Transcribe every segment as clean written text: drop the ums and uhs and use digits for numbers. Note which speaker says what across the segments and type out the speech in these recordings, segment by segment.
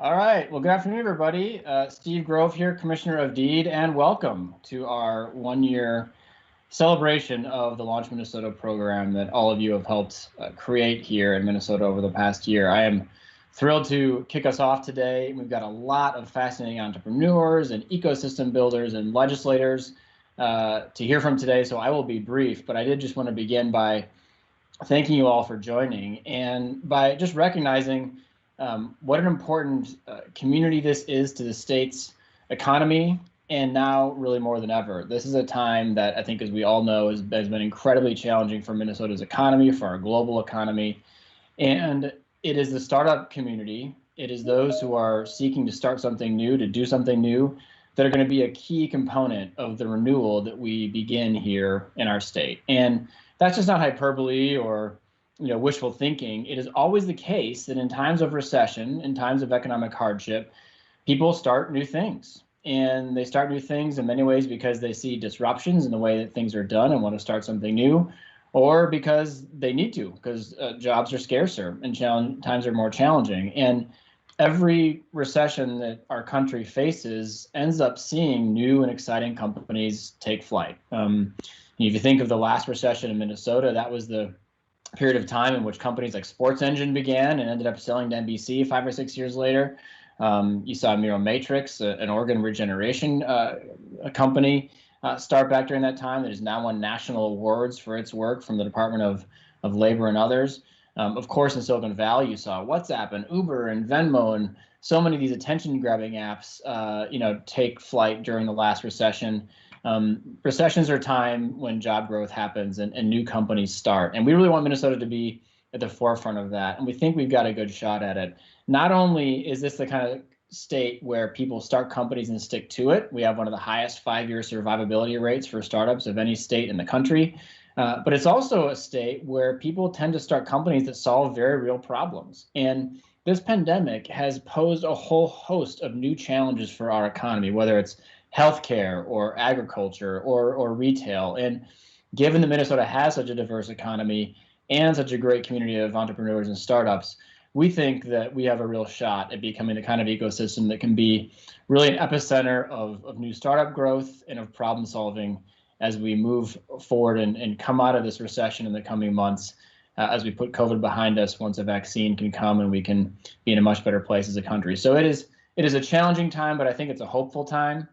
Speaker 1: All right. Well, good afternoon, everybody. Steve Grove here, Commissioner of Deed, and welcome to our one-year celebration of the Launch Minnesota program that all of you have helped create here in Minnesota over the past year. I am thrilled to kick us off today. We've got a lot of fascinating entrepreneurs and ecosystem builders and legislators to hear from today, so I will be brief, but I did just want to begin by thanking you all for joining and by just recognizing what an important community this is to the state's economy, and now really more than ever. This is a time that I think, as we all know, has been incredibly challenging for Minnesota's economy, for our global economy, and it is the startup community, it is those who are seeking to start something new, to do something new, that are going to be a key component of the renewal that we begin here in our state. And that's just not hyperbole or wishful thinking. It is always the case that in times of recession, in times of economic hardship, people start new things. And they start new things in many ways because they see disruptions in the way that things are done and want to start something new, or because they need to, because jobs are scarcer and times are more challenging. And every recession that our country faces ends up seeing new and exciting companies take flight. If you think of the last recession in Minnesota, that was the period of time in which companies like Sports Engine began and ended up selling to NBC 5 or 6 years later. You saw Miro Matrix, an organ regeneration a company, start back during that time that has now won national awards for its work from the Department of Labor and others. Of course, in Silicon Valley, you saw WhatsApp and Uber and Venmo and so many of these attention-grabbing apps, take flight during the last recession. Recessions are a time when job growth happens and new companies start. And we really want Minnesota to be at the forefront of that. And we think we've got a good shot at it. Not only is this the kind of state where people start companies and stick to it, we have one of the highest 5-year survivability rates for startups of any state in the country. But it's also a state where people tend to start companies that solve very real problems. And this pandemic has posed a whole host of new challenges for our economy, whether it's healthcare or agriculture or retail. And given that Minnesota has such a diverse economy and such a great community of entrepreneurs and startups, we think that we have a real shot at becoming the kind of ecosystem that can be really an epicenter of new startup growth and of problem solving as we move forward and come out of this recession in the coming months, as we put COVID behind us, once a vaccine can come and we can be in a much better place as a country. So it is a challenging time, but I think it's a hopeful time.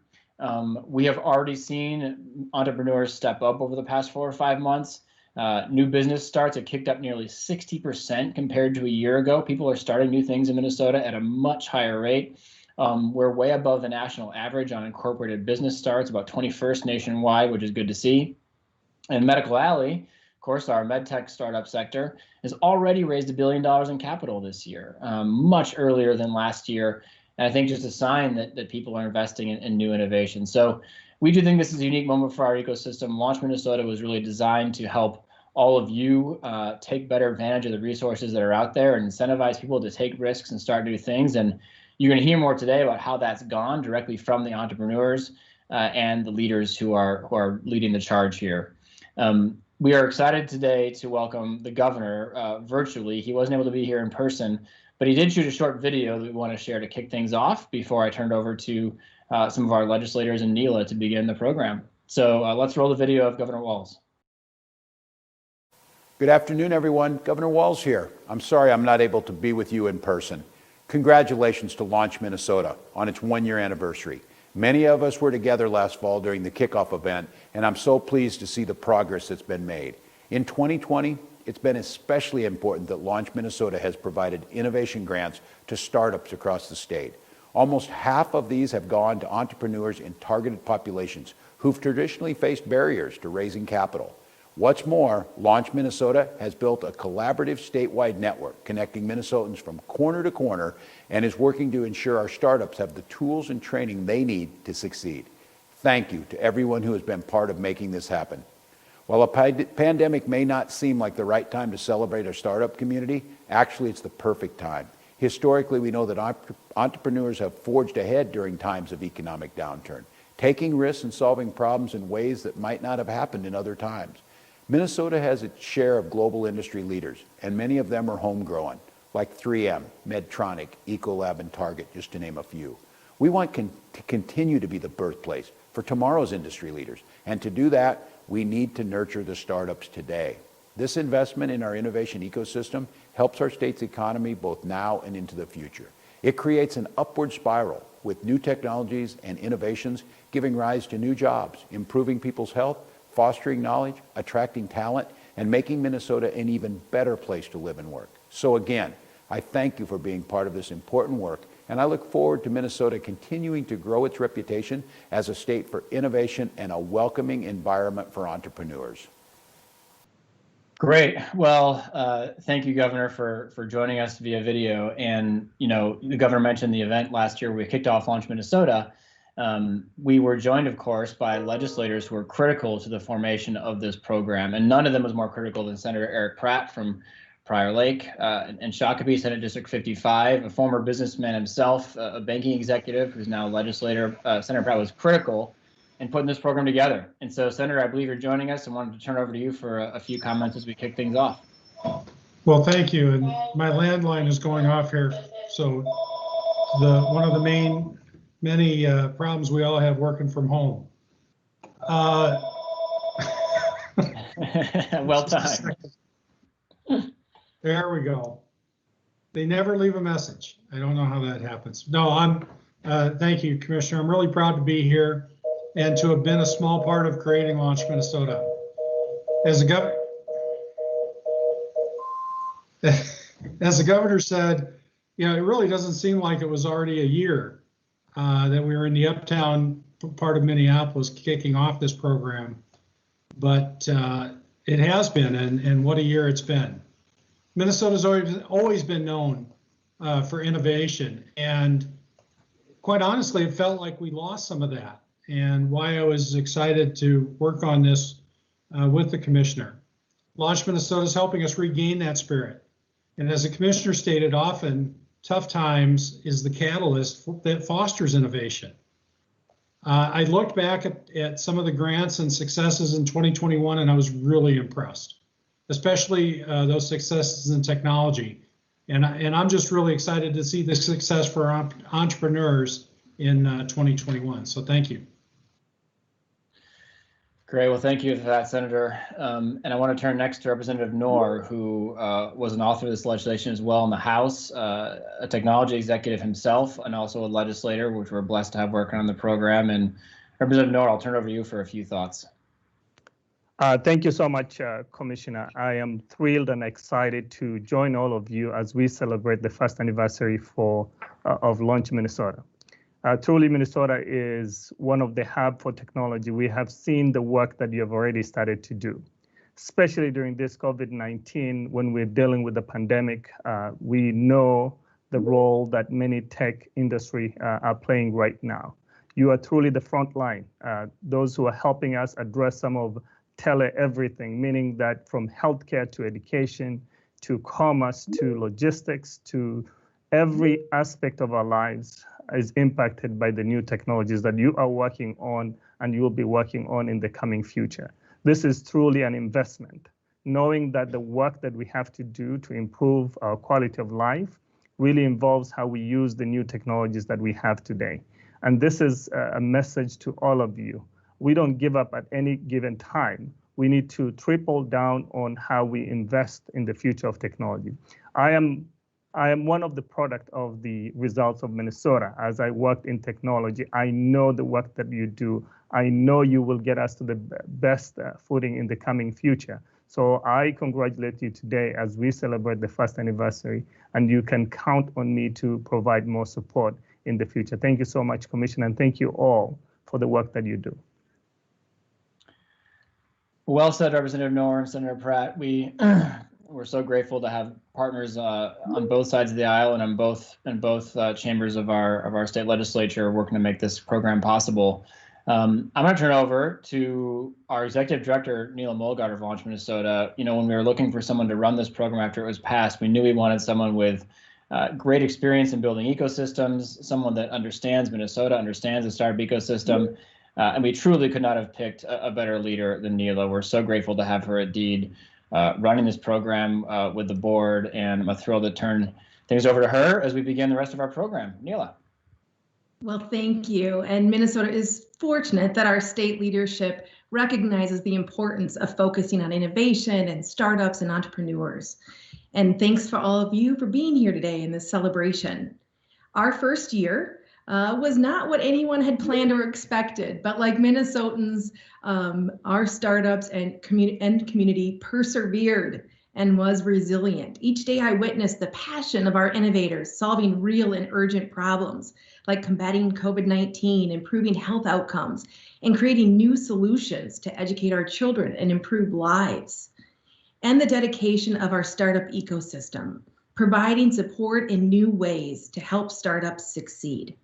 Speaker 1: We have already seen entrepreneurs step up over the past 4 or 5 months. New business starts have kicked up nearly 60% compared to a year ago. People are starting new things in Minnesota at a much higher rate. We're way above the national average on incorporated business starts, about 21st nationwide, which is good to see. And Medical Alley, of course, our medtech startup sector, has already raised $1 billion in capital this year, much earlier than last year. And I think just a sign that people are investing in new innovation. So we do think this is a unique moment for our ecosystem. Launch Minnesota was really designed to help all of you take better advantage of the resources that are out there and incentivize people to take risks and start new things. And you're going to hear more today about how that's gone directly from the entrepreneurs and the leaders who are leading the charge here. We are excited today to welcome the governor virtually. He wasn't able to be here in person, but he did shoot a short video that we want to share to kick things off before I turned over to some of our legislators and Neela to begin the program. So let's roll the video of Governor Walz.
Speaker 2: Good afternoon, everyone. Governor Walz here. I'm sorry I'm not able to be with you in person. Congratulations to Launch Minnesota on its 1-year anniversary. Many of us were together last fall during the kickoff event, and I'm so pleased to see the progress that's been made. In 2020, it's been especially important that Launch Minnesota has provided innovation grants to startups across the state. Almost half of these have gone to entrepreneurs in targeted populations who've traditionally faced barriers to raising capital. What's more, Launch Minnesota has built a collaborative statewide network connecting Minnesotans from corner to corner and is working to ensure our startups have the tools and training they need to succeed. Thank you to everyone who has been part of making this happen. While a pandemic may not seem like the right time to celebrate our startup community, actually it's the perfect time. Historically, we know that entrepreneurs have forged ahead during times of economic downturn, taking risks and solving problems in ways that might not have happened in other times. Minnesota has its share of global industry leaders, and many of them are homegrown. like 3M, Medtronic, Ecolab, and Target, just to name a few. We want to continue to be the birthplace for tomorrow's industry leaders. And to do that, we need to nurture the startups today. This investment in our innovation ecosystem helps our state's economy both now and into the future. It creates an upward spiral with new technologies and innovations giving rise to new jobs, improving people's health, fostering knowledge, attracting talent, and making Minnesota an even better place to live and work. So again, I thank you for being part of this important work, and I look forward to Minnesota continuing to grow its reputation as a state for innovation and a welcoming environment for entrepreneurs.
Speaker 1: Great. Well, thank you, Governor, for joining us via video. And, you know, the governor mentioned the event last year. We kicked off Launch Minnesota. We were joined, of course, by legislators who were critical to the formation of this program. And none of them was more critical than Senator Eric Pratt from Prior Lake and Shakopee, Senate District 55, a former businessman himself, a banking executive who's now a legislator. Senator Pratt was critical in putting this program together. And so, Senator, I believe you're joining us and wanted to turn over to you for a few comments as we kick things off.
Speaker 3: Well, thank you. And my landline is going off here. So one of the many problems we all have working from home.
Speaker 1: Well timed.
Speaker 3: There we go. They never leave a message. I don't know how that happens. No, thank you, Commissioner. I'm really proud to be here and to have been a small part of creating Launch Minnesota. As the governor said, you know, it really doesn't seem like it was already a year that we were in the uptown part of Minneapolis kicking off this program, but it has been, and what a year it's been. Minnesota's always been known for innovation, and quite honestly, it felt like we lost some of that, and why I was excited to work on this with the commissioner. Launch Minnesota is helping us regain that spirit, and as the commissioner stated often, tough times is the catalyst that fosters innovation. I looked back at some of the grants and successes in 2021, and I was really impressed, especially those successes in technology. And I'm just really excited to see the success for entrepreneurs in 2021. So thank you.
Speaker 1: Great. Well, thank you for that, Senator. And I want to turn next to Representative Knorr, who was an author of this legislation as well in the House, a technology executive himself, and also a legislator, which we're blessed to have working on the program. And Representative Knorr, I'll turn it over to you for a few thoughts.
Speaker 4: Thank you so much, Commissioner. I am thrilled and excited to join all of you as we celebrate the first anniversary of Launch Minnesota. Truly, Minnesota is one of the hub for technology. We have seen the work that you have already started to do, especially during this COVID-19, when we're dealing with the pandemic. We know the role that many tech industry are playing right now. You are truly the front line, those who are helping us address some of tele-everything, meaning that from healthcare to education, to commerce, to logistics, to every aspect of our lives is impacted by the new technologies that you are working on and you will be working on in the coming future. This is truly an investment, knowing that the work that we have to do to improve our quality of life really involves how we use the new technologies that we have today. And this is a message to all of you. We don't give up at any given time. We need to triple down on how we invest in the future of technology. I am one of the product of the results of Minnesota. As I worked in technology, I know the work that you do. I know you will get us to the best footing in the coming future. So I congratulate you today as we celebrate the first anniversary, and you can count on me to provide more support in the future. Thank you so much, Commissioner, and thank you all for the work that you do.
Speaker 1: Well said, Representative Knorr and Senator Pratt. We're so grateful to have partners on both sides of the aisle and in both chambers of our state legislature working to make this program possible. I'm going to turn over to our executive director, Neela Molgard of Launch Minnesota. You know, when we were looking for someone to run this program after it was passed, we knew we wanted someone with great experience in building ecosystems, someone that understands Minnesota, understands the startup ecosystem, and we truly could not have picked a better leader than Neela. We're so grateful to have her at DEED. running this program with the board, and I'm thrilled to turn things over to her as we begin the rest of our program. Neela.
Speaker 5: Well, thank you. And Minnesota is fortunate that our state leadership recognizes the importance of focusing on innovation and startups and entrepreneurs. And thanks for all of you for being here today in this celebration. Our first year was not what anyone had planned or expected, but like Minnesotans, our startups and community persevered and was resilient. Each day I witnessed the passion of our innovators solving real and urgent problems like combating COVID-19, improving health outcomes, and creating new solutions to educate our children and improve lives. And the dedication of our startup ecosystem, providing support in new ways to help startups succeed.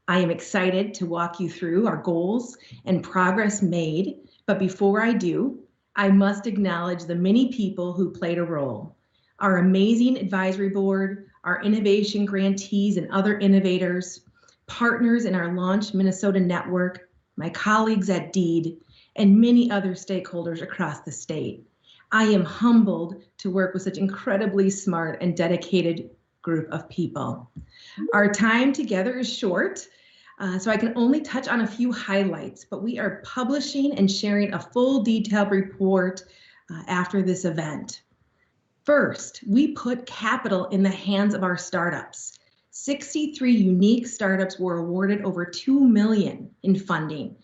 Speaker 5: I am excited to walk you through our goals and progress made, but before I do, I must acknowledge the many people who played a role. Our amazing advisory board, our innovation grantees and other innovators, partners in our Launch Minnesota network, my colleagues at DEED, and many other stakeholders across the state. I am humbled to work with such incredibly smart and dedicated group of people. Our time together is short, so I can only touch on a few highlights, but we are publishing and sharing a full detailed report after this event. First, we put capital in the hands of our startups. 63 unique startups were awarded over $2 million in funding.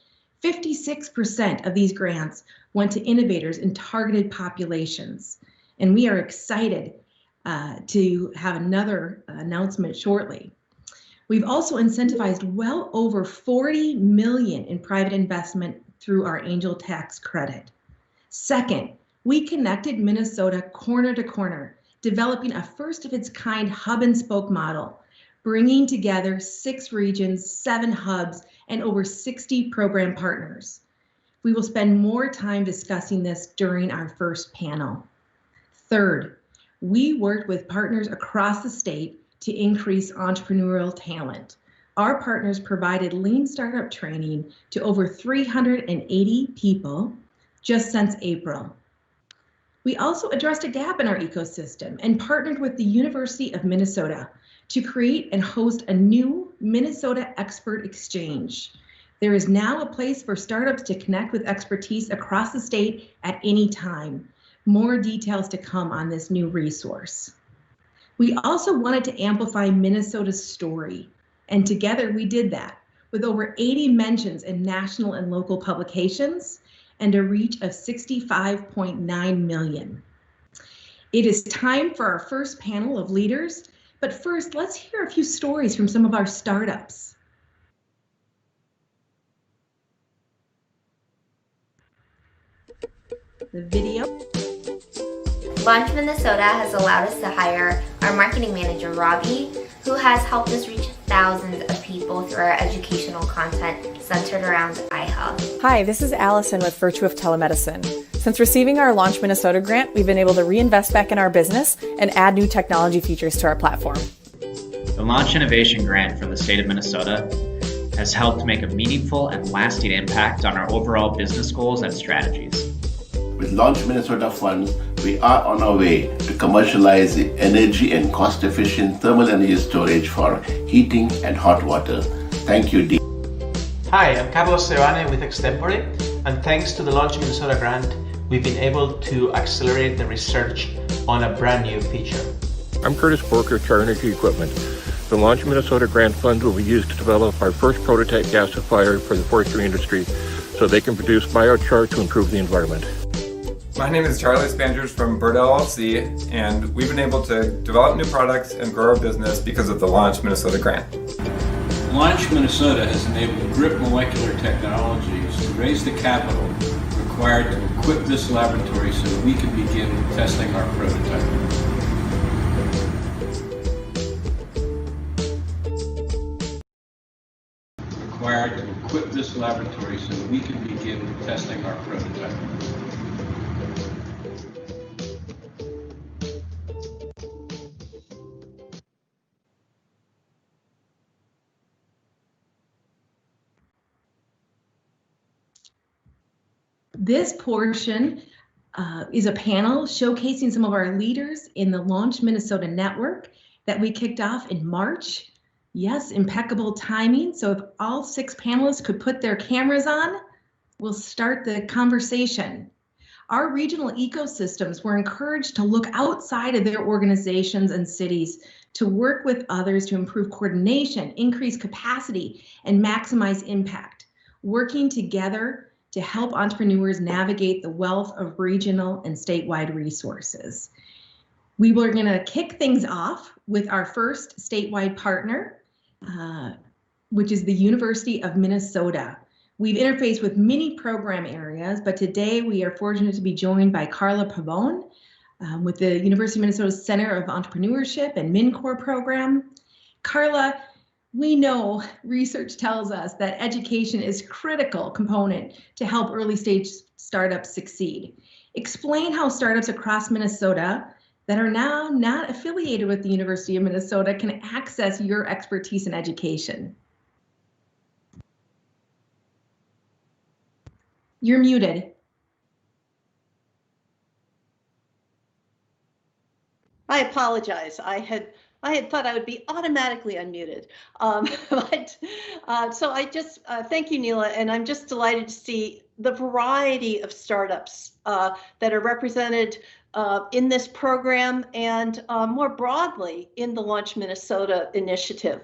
Speaker 5: 56% of these grants went to innovators in targeted populations. And we are excited to have another announcement shortly. We've also incentivized well over $40 million in private investment through our Angel Tax Credit. Second, we connected Minnesota corner to corner, developing a first of its kind hub and spoke model, bringing together 6 regions, 7 hubs, and over 60 program partners. We will spend more time discussing this during our first panel. Third, we worked with partners across the state to increase entrepreneurial talent. Our partners provided lean startup training to over 380 people just since April. We also addressed a gap in our ecosystem and partnered with the University of Minnesota to create and host a new Minnesota Expert Exchange. There is now a place for startups to connect with expertise across the state at any time. More details to come on this new resource. We also wanted to amplify Minnesota's story, and together we did that with over 80 mentions in national and local publications and a reach of 65.9 million. It is time for our first panel of leaders, but first let's hear a few stories from some of our startups. The video.
Speaker 6: Launch Minnesota has allowed us to hire our marketing manager, Robbie, who has helped us reach thousands of people through our educational content centered around iHealth.
Speaker 7: Hi, this is Allison with Virtue of Telemedicine. Since receiving our Launch Minnesota grant, we've been able to reinvest back in our business and add new technology features to our platform.
Speaker 8: The Launch Innovation Grant for the state of Minnesota has helped make a meaningful and lasting impact on our overall business goals and strategies.
Speaker 9: With Launch Minnesota funds, we are on our way to commercialize the energy and cost-efficient thermal energy storage for heating and hot water. Thank you, Dee.
Speaker 10: Hi, I'm Carlos Serrane with Extempore, and thanks to the Launch Minnesota grant, we've been able to accelerate the research on a brand new feature.
Speaker 11: I'm Curtis Borker, Char Energy Equipment. The Launch Minnesota grant fund will be used to develop our first prototype gasifier for the forestry industry so they can produce biochar to improve the environment.
Speaker 12: My name is Charlie Spangers from Bird LLC, and we've been able to develop new products and grow our business because of the Launch Minnesota grant.
Speaker 13: Launch Minnesota has enabled GRIP Molecular Technologies to raise the capital required to equip this laboratory so that we can begin testing our prototype. Required to equip this laboratory so that we can begin testing our prototype.
Speaker 5: This portion is a panel showcasing some of our leaders in the Launch Minnesota network that we kicked off in March. Yes, impeccable timing. So if all 6 panelists could put their cameras on, we'll start the conversation. Our regional ecosystems were encouraged to look outside of their organizations and cities to work with others to improve coordination, increase capacity, and maximize impact, working together to help entrepreneurs navigate the wealth of regional and statewide resources. We were going to kick things off with our first statewide partner, which is the University of Minnesota. We've interfaced with many program areas, but today we are fortunate to be joined by Carla Pavone with the University of Minnesota's Center of Entrepreneurship and MinCore program. Carla, we know research tells us that education is a critical component to help early stage startups succeed. Explain how startups across Minnesota that are now not affiliated with the University of Minnesota can access your expertise in education. You're muted.
Speaker 14: I apologize. I had thought I would be automatically unmuted. So I just thank you, Neela, and I'm just delighted to see the variety of startups that are represented in this program and more broadly in the Launch Minnesota initiative.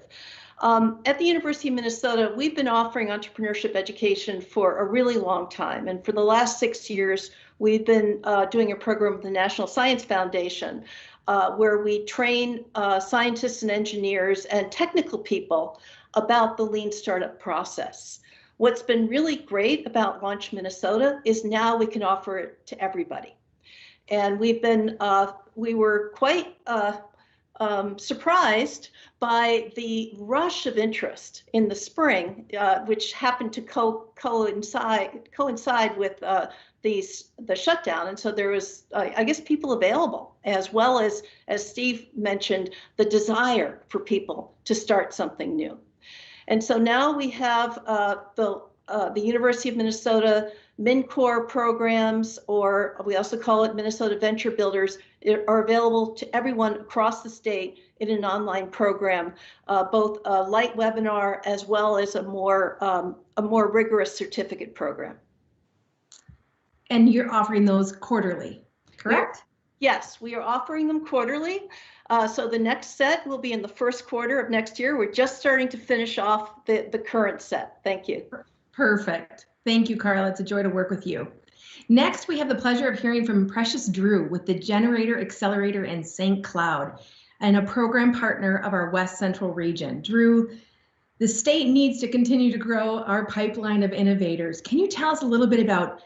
Speaker 14: At the University of Minnesota, we've been offering entrepreneurship education for a really long time. And for the last 6 years, we've been doing a program with the National Science Foundation where we train scientists and engineers and technical people about the lean startup process. What's been really great about Launch Minnesota is now we can offer it to everybody. And we were quite surprised by the rush of interest in the spring, which happened to coincide with the shutdown. And so there was, I guess, people available, as well as Steve mentioned, the desire for people to start something new. And so now we have the University of Minnesota MinCore programs, or we also call it Minnesota Venture Builders, are available to everyone across the state in an online program, both a light webinar as well as a more rigorous certificate program.
Speaker 5: And you're offering those quarterly, correct?
Speaker 14: Yes, we are offering them quarterly. So the next set will be in the first quarter of next year. We're just starting to finish off the current set. Thank you.
Speaker 5: Perfect. Thank you, Carla. It's a joy to work with you. Next, we have the pleasure of hearing from Precious Drew with the Generator Accelerator in St. Cloud and a program partner of our West Central region. Drew, the state needs to continue to grow our pipeline of innovators. Can you tell us a little bit about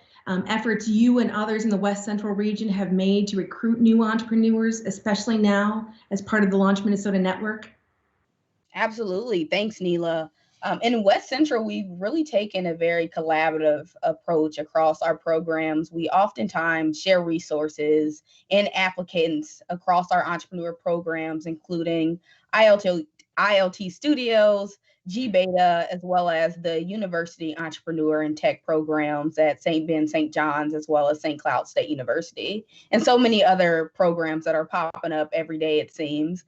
Speaker 5: efforts you and others in the West Central region have made to recruit new entrepreneurs, especially now as part of the Launch Minnesota network?
Speaker 15: Absolutely. Thanks, Neela. In West Central, we've really taken a very collaborative approach across our programs. We oftentimes share resources and applicants across our entrepreneur programs, including ILT Studios, G-Beta, as well as the University Entrepreneur and Tech programs at St. Ben, St. John's, as well as St. Cloud State University, and so many other programs that are popping up every day, it seems.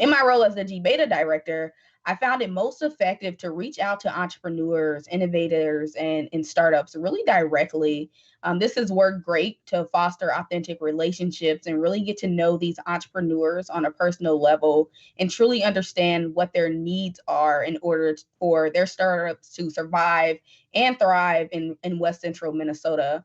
Speaker 15: In my role as the G-Beta director, I found it most effective to reach out to entrepreneurs, innovators, and startups really directly. This has worked great to foster authentic relationships and really get to know these entrepreneurs on a personal level and truly understand what their needs are in order for their startups to survive and thrive in West Central Minnesota.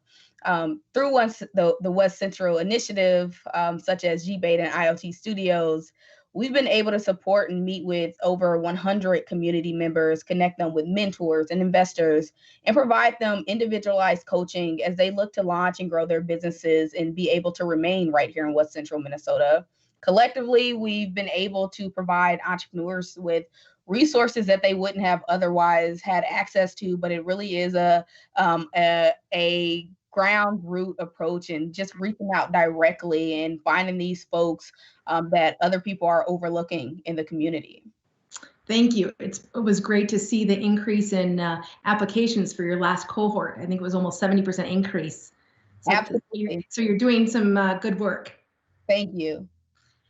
Speaker 15: Through the West Central initiative, such as G-Beta and IoT Studios, we've been able to support and meet with over 100 community members, connect them with mentors and investors, and provide them individualized coaching as they look to launch and grow their businesses and be able to remain right here in West Central Minnesota. Collectively, we've been able to provide entrepreneurs with resources that they wouldn't have otherwise had access to, but it really is a ground root approach and just reaching out directly and finding these folks that other people are overlooking in the community.
Speaker 5: Thank you. It was great to see the increase in applications for your last cohort. I think it was almost 70% increase.
Speaker 15: Absolutely.
Speaker 5: So you're doing some good work.
Speaker 15: Thank you.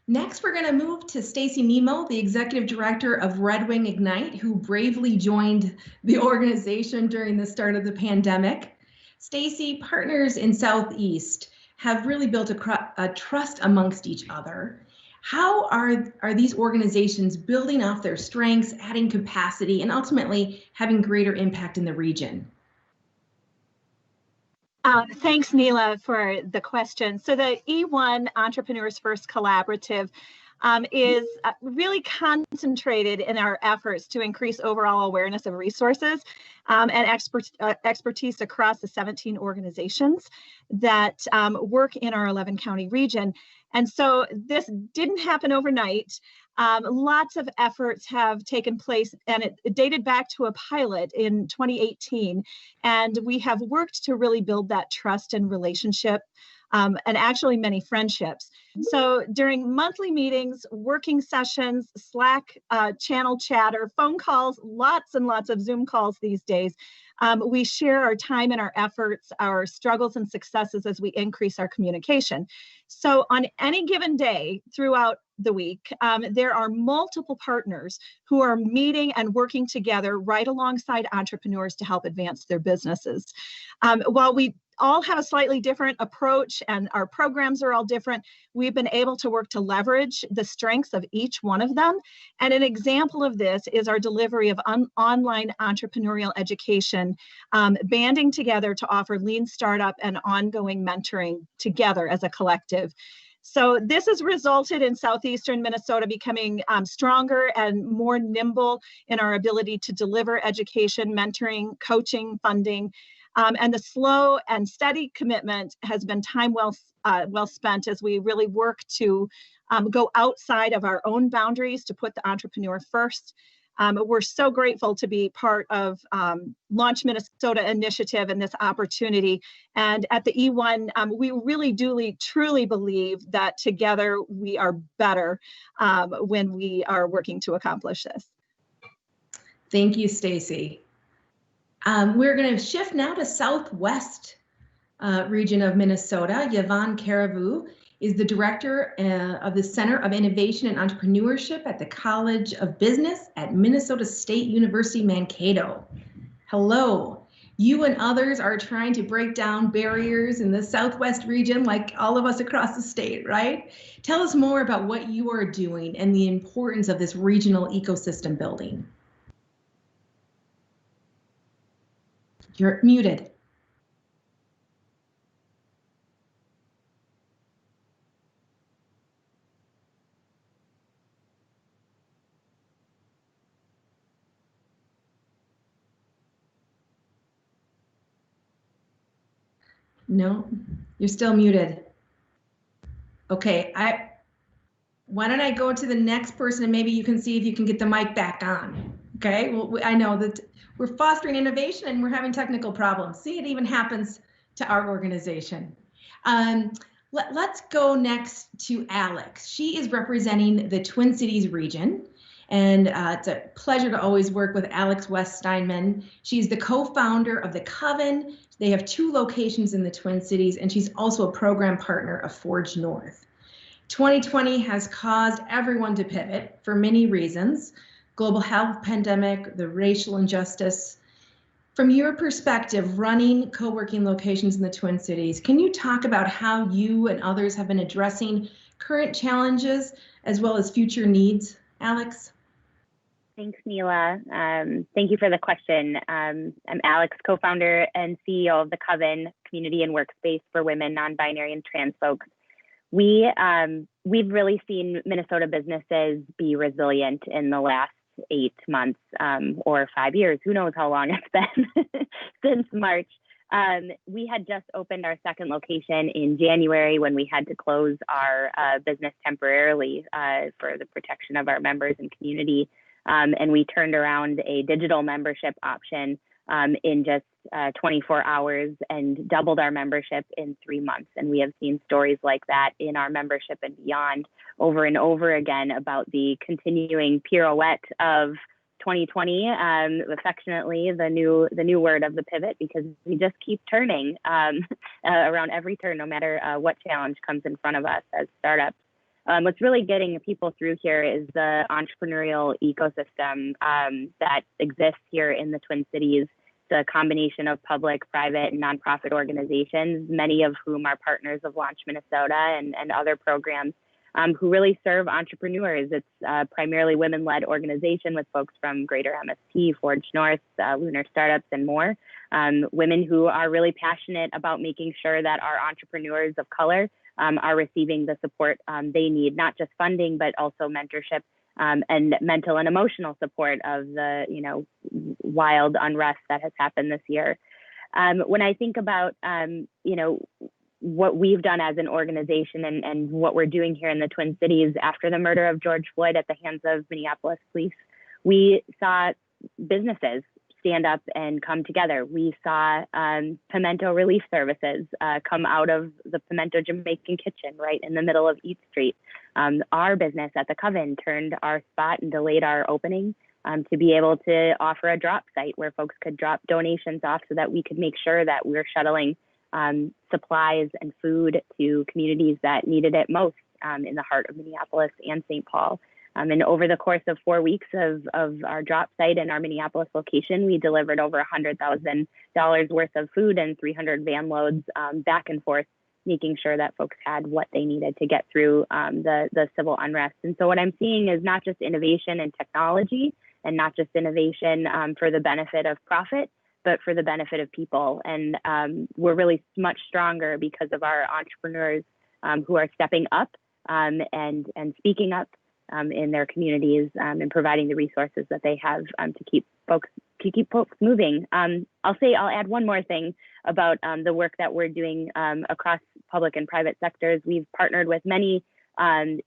Speaker 5: Next, we're going to move to Stacy Nemo, the Executive Director of Red Wing Ignite, who bravely joined the organization during the start of the pandemic. Stacy, partners in Southeast have really built a trust amongst each other. How are these organizations building off their strengths, adding capacity, and ultimately having greater impact in the region?
Speaker 16: Thanks, Neela, for the question. So the E1 Entrepreneurs First Collaborative is really concentrated in our efforts to increase overall awareness of resources and expertise across the 17 organizations that work in our 11 county region. And so this didn't happen overnight. Lots of efforts have taken place, and it dated back to a pilot in 2018. And we have worked to really build that trust and relationship, and actually many friendships. So during monthly meetings, working sessions, Slack channel chatter, phone calls, lots and lots of Zoom calls these days, we share our time and our efforts, our struggles and successes as we increase our communication. So on any given day throughout the week, there are multiple partners who are meeting and working together right alongside entrepreneurs to help advance their businesses. While we all have a slightly different approach and our programs are all different, we've been able to work to leverage the strengths of each one of them. And an example of this is our delivery of online entrepreneurial education, banding together to offer lean startup and ongoing mentoring together as a collective. So this has resulted in southeastern Minnesota becoming stronger and more nimble in our ability to deliver education, mentoring, coaching, funding. And the slow and steady commitment has been time well spent as we really work to go outside of our own boundaries to put the entrepreneur first. We're so grateful to be part of Launch Minnesota initiative and this opportunity. And at the E1, we really truly believe that together we are better when we are working to accomplish this.
Speaker 5: Thank you, Stacy. We're going to shift now to Southwest region of Minnesota. Yvonne Caribou is the director of the Center of Innovation and Entrepreneurship at the College of Business at Minnesota State University, Mankato. Hello. You and others are trying to break down barriers in the Southwest region like all of us across the state, right? Tell us more about what you are doing and the importance of this regional ecosystem building. You're muted. No, you're still muted. Okay, why don't I go to the next person and maybe you can see if you can get the mic back on. Okay, well, I know that we're fostering innovation and we're having technical problems. See, it even happens to our organization. Let's go next to Alex. She is representing the Twin Cities region. And it's a pleasure to always work with Alex West Steinman. She's the co-founder of The Coven. They have 2 locations in the Twin Cities, and she's also a program partner of Forge North. 2020 has caused everyone to pivot for many reasons. Global health pandemic, the racial injustice. From your perspective, running co-working locations in the Twin Cities, can you talk about how you and others have been addressing current challenges as well as future needs? Alex?
Speaker 17: Thanks, Neela. Thank you for the question. I'm Alex, co-founder and CEO of The Coven, community and workspace for women, non-binary, and trans folks. We've really seen Minnesota businesses be resilient in the last 8 months or 5 years. Who knows how long it's been since March. We had just opened our second location in January when we had to close our business temporarily for the protection of our members and community. And we turned around a digital membership option in just 24 hours and doubled our membership in 3 months. And we have seen stories like that in our membership and beyond over and over again about the continuing pirouette of 2020, affectionately the new word of the pivot, because we just keep turning around every turn, no matter what challenge comes in front of us as startups. What's really getting people through here is the entrepreneurial ecosystem that exists here in the Twin Cities. It's a combination of public, private, and nonprofit organizations, many of whom are partners of Launch Minnesota and other programs who really serve entrepreneurs. It's primarily women-led organization with folks from Greater MSP, Forge North, Lunar Startups, and more. Women who are really passionate about making sure that our entrepreneurs of color are receiving the support they need, not just funding, but also mentorship and mental and emotional support of the wild unrest that has happened this year. When I think about what we've done as an organization and what we're doing here in the Twin Cities after the murder of George Floyd at the hands of Minneapolis police, we saw businesses stand up and come together. We saw pimento relief services come out of the Pimento Jamaican Kitchen right in the middle of East Street. Our business at the Coven turned our spot and delayed our opening to be able to offer a drop site where folks could drop donations off so that we could make sure that we're shuttling supplies and food to communities that needed it most in the heart of Minneapolis and St. Paul. And over the course of 4 weeks of our drop site in our Minneapolis location, we delivered over $100,000 worth of food and 300 van loads back and forth, making sure that folks had what they needed to get through the civil unrest. And so what I'm seeing is not just innovation and technology and not just innovation for the benefit of profit, but for the benefit of people. And we're really much stronger because of our entrepreneurs who are stepping up and speaking up in their communities and providing the resources that they have to keep folks moving. I'll add one more thing about the work that we're doing across public and private sectors. We've partnered with many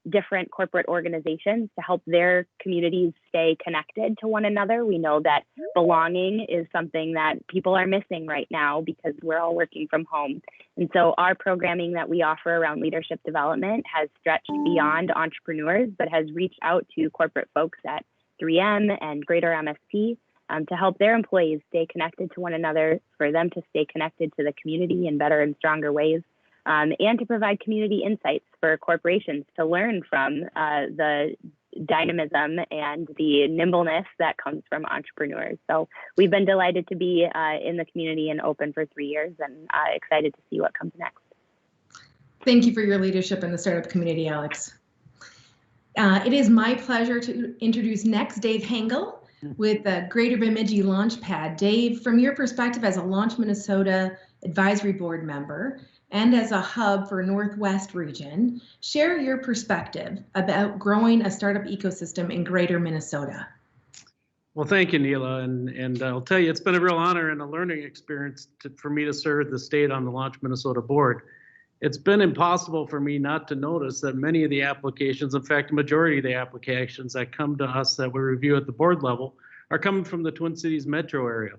Speaker 17: different corporate organizations to help their communities stay connected to one another. We know that belonging is something that people are missing right now because we're all working from home. And so our programming that we offer around leadership development has stretched beyond entrepreneurs, but has reached out to corporate folks at 3M and Greater MSP to help their employees stay connected to one another, for them to stay connected to the community in better and stronger ways. And to provide community insights for corporations to learn from the dynamism and the nimbleness that comes from entrepreneurs. So we've been delighted to be in the community and open for 3 years, and excited to see what comes next.
Speaker 5: Thank you for your leadership in the startup community, Alex. It is my pleasure to introduce next Dave Hengel with the Greater Bemidji Launchpad. Dave, from your perspective as a Launch Minnesota Advisory Board member and as a hub for Northwest region, share your perspective about growing a startup ecosystem in Greater Minnesota.
Speaker 18: Well, thank you, Neela, and I'll tell you, it's been a real honor and a learning experience for me to serve the state on the Launch Minnesota board. It's been impossible for me not to notice that many of the applications, in fact, the majority of the applications that come to us that we review at the board level are coming from the Twin Cities metro area.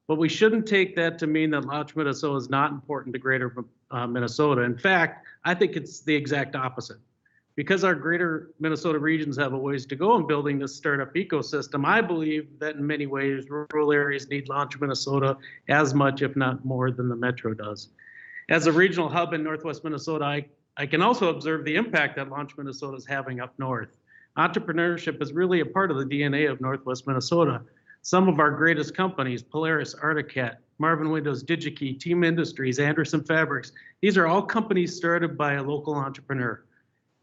Speaker 18: But we shouldn't take that to mean that Launch Minnesota is not important to Greater Minnesota. In fact, I think it's the exact opposite. Because our Greater Minnesota regions have a ways to go in building this startup ecosystem, I believe that in many ways, rural areas need Launch Minnesota as much, if not more, than the metro does. As a regional hub in Northwest Minnesota, I can also observe the impact that Launch Minnesota is having up north. Entrepreneurship is really a part of the DNA of Northwest Minnesota. Some of our greatest companies, Polaris, Articat, Marvin Windows, DigiKey, Team Industries, Anderson Fabrics, these are all companies started by a local entrepreneur.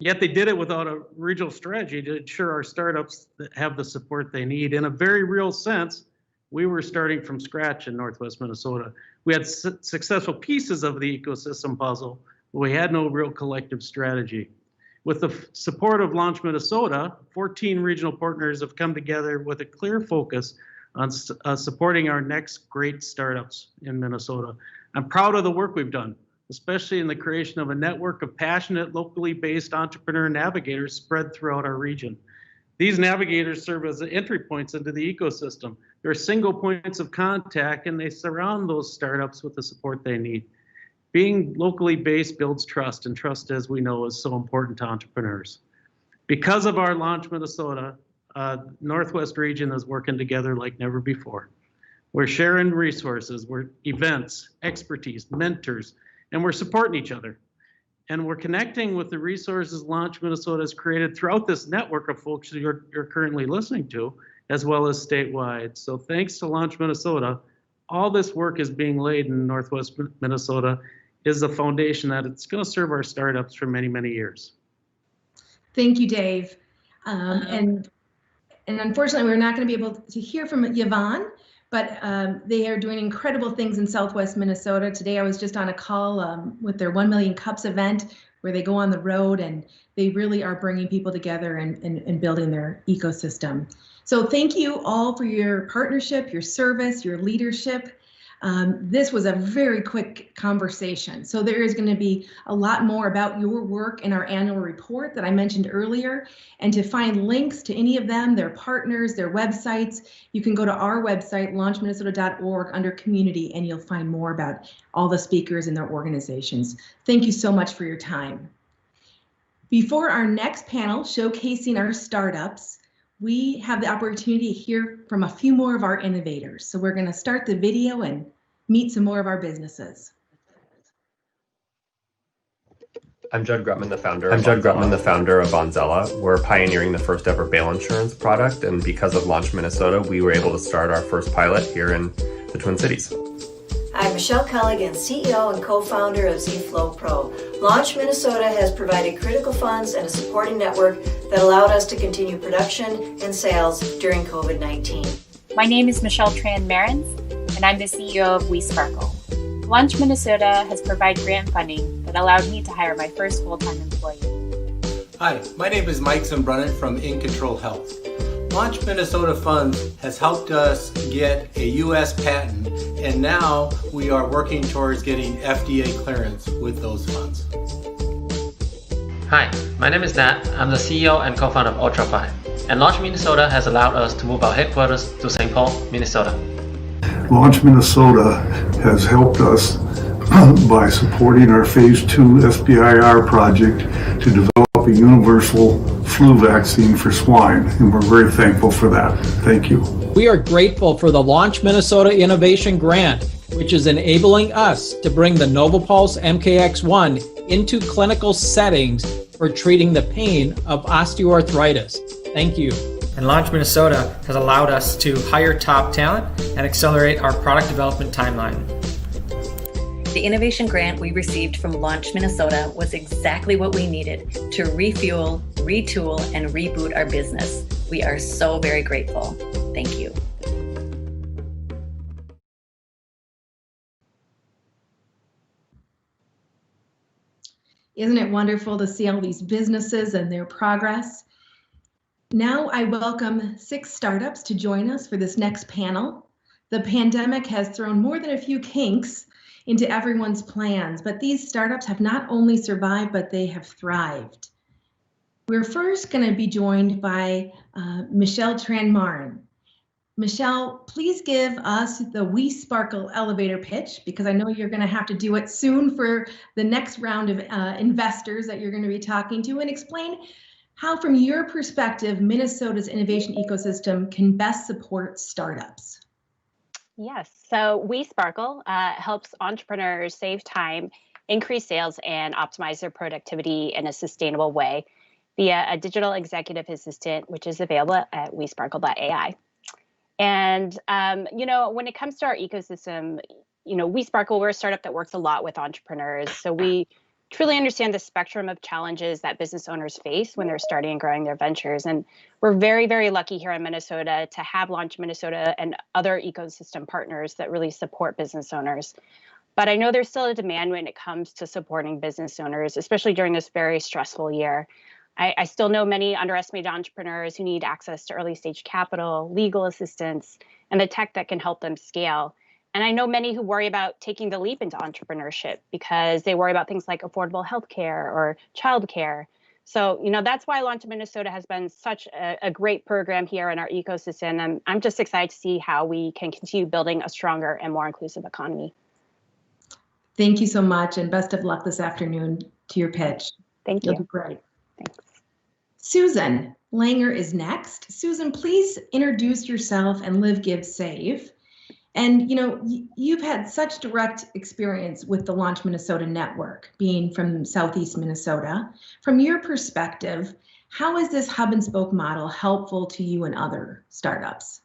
Speaker 18: Yet they did it without a regional strategy to ensure our startups have the support they need. In a very real sense, we were starting from scratch in Northwest Minnesota. We had successful pieces of the ecosystem puzzle, but we had no real collective strategy. With the support of Launch Minnesota, 14 regional partners have come together with a clear focus on supporting our next great startups in Minnesota. I'm proud of the work we've done, especially in the creation of a network of passionate, locally based entrepreneur navigators spread throughout our region. These navigators serve as entry points into the ecosystem. They're single points of contact, and they surround those startups with the support they need. Being locally based builds trust, and trust, as we know, is so important to entrepreneurs. Because of our Launch Minnesota Northwest region is working together like never before. We're sharing resources, we're events, expertise, mentors, and we're supporting each other. And we're connecting with the resources Launch Minnesota has created throughout this network of folks that you're currently listening to, as well as statewide. So thanks to Launch Minnesota, all this work is being laid in Northwest Minnesota is the foundation that it's going to serve our startups for many, many years.
Speaker 5: Thank you, Dave. And unfortunately, we're not going to be able to hear from Yvonne, but they are doing incredible things in Southwest Minnesota. Today, I was just on a call with their 1 Million Cups event where they go on the road and they really are bringing people together and building their ecosystem. So thank you all for your partnership, your service, your leadership. This was a very quick conversation. So there is going to be a lot more about your work in our annual report that I mentioned earlier. And to find links to any of them, their partners, their websites, you can go to our website, launchminnesota.org, under community, and you'll find more about all the speakers and their organizations. Thank you so much for your time. Before our next panel showcasing our startups, we have the opportunity to hear from a few more of our innovators. So we're going to start the video and meet some more of our businesses.
Speaker 19: I'm Judd Grutman, the founder of Bonzella. We're pioneering the first ever bail insurance product, and because of Launch Minnesota, we were able to start our first pilot here in the Twin Cities.
Speaker 20: I'm Michelle Culligan, CEO and co-founder of ZFlow Pro. Launch Minnesota has provided critical funds and a supporting network that allowed us to continue production and sales during COVID-19.
Speaker 21: My name is Michelle Tran-Marins, and I'm the CEO of WeSparkle. Launch Minnesota has provided grant funding that allowed me to hire my first full-time employee.
Speaker 22: Hi, my name is Mike Zimbrunnet from In Control Health. Launch Minnesota Funds has helped us get a U.S. patent, and now we are working towards getting FDA clearance with those funds.
Speaker 23: Hi, my name is Nat. I'm the CEO and co-founder of UltraFi, and Launch Minnesota has allowed us to move our headquarters to St. Paul, Minnesota.
Speaker 24: Launch Minnesota has helped us by supporting our Phase 2 SBIR project to develop a universal flu vaccine for swine, and we're very thankful for that. Thank you.
Speaker 25: We are grateful for the Launch Minnesota Innovation Grant, which is enabling us to bring the NovoPulse MKX1 into clinical settings for treating the pain of osteoarthritis. Thank you.
Speaker 26: And Launch Minnesota has allowed us to hire top talent and accelerate our product development timeline.
Speaker 27: The innovation grant we received from Launch Minnesota was exactly what we needed to refuel, retool, and reboot our business. We are so very grateful. Thank you.
Speaker 5: Isn't it wonderful to see all these businesses and their progress? Now I welcome 6 startups to join us for this next panel. The pandemic has thrown more than a few kinks into everyone's plans, but these startups have not only survived, but they have thrived. We're first going to be joined by Michelle Tran-Marins. Michelle, please give us the WeSparkle elevator pitch, because I know you're going to have to do it soon for the next round of investors that you're going to be talking to, and explain how, from your perspective, Minnesota's innovation ecosystem can best support startups.
Speaker 28: Yes, so WeSparkle helps entrepreneurs save time, increase sales, and optimize their productivity in a sustainable way via a digital executive assistant, which is available at WeSparkle.ai. And, when it comes to our ecosystem, WeSparkle, we're a startup that works a lot with entrepreneurs. So we truly understand the spectrum of challenges that business owners face when they're starting and growing their ventures. And we're very, very lucky here in Minnesota to have Launch Minnesota and other ecosystem partners that really support business owners. But I know there's still a demand when it comes to supporting business owners, especially during this very stressful year. I still know many underestimated entrepreneurs who need access to early stage capital, legal assistance, and the tech that can help them scale. And I know many who worry about taking the leap into entrepreneurship because they worry about things like affordable healthcare or childcare. So, that's why Launch Minnesota has been such a great program here in our ecosystem. And I'm just excited to see how we can continue building a stronger and more inclusive economy.
Speaker 5: Thank you so much, and best of luck this afternoon to your pitch.
Speaker 28: Thank you.
Speaker 5: You'll do great.
Speaker 28: Thanks.
Speaker 5: Susan Langer is next. Susan, please introduce yourself and Live, Give, Save. And you've had such direct experience with the Launch Minnesota network, being from Southeast Minnesota. From your perspective, how is this hub and spoke model helpful to you and other startups?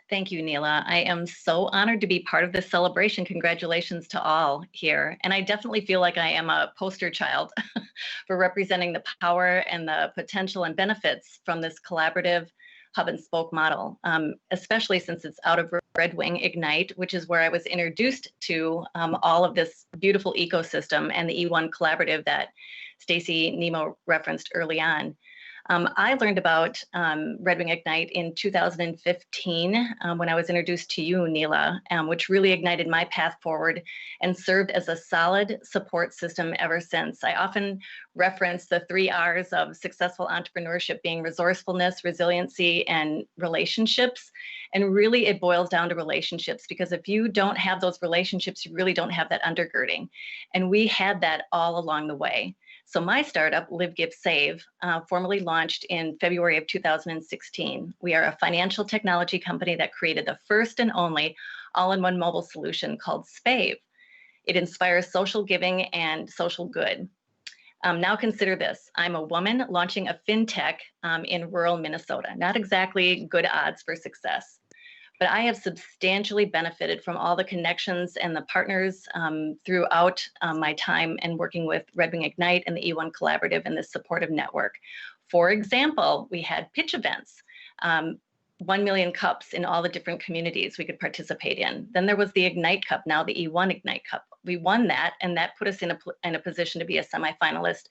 Speaker 27: Thank you, Neela. I am so honored to be part of this celebration. Congratulations to all here. And I definitely feel like I am a poster child for representing the power and the potential and benefits from this collaborative hub and spoke model, especially since it's out of Red Wing Ignite, which is where I was introduced to all of this beautiful ecosystem and the E1 collaborative that Stacy Nemo referenced early on. I learned about Red Wing Ignite in 2015 when I was introduced to you, Neela, which really ignited my path forward and served as a solid support system ever since. I often reference the 3 R's of successful entrepreneurship being resourcefulness, resiliency, and relationships. And really it boils down to relationships, because if you don't have those relationships, you really don't have that undergirding. And we had that all along the way. So my startup, Live, Give, Save, formally launched in February of 2016. We are a financial technology company that created the first and only all-in-one mobile solution called Spave. It inspires social giving and social good. Now consider this. I'm a woman launching a fintech in rural Minnesota. Not exactly good odds for success. But I have substantially benefited from all the connections and the partners throughout my time and working with Red Wing Ignite and the E1 Collaborative and this supportive network. For example, we had pitch events, 1 million cups in all the different communities we could participate in. Then there was the Ignite Cup, now the E1 Ignite Cup. We won that, and that put us in a position to be a semifinalist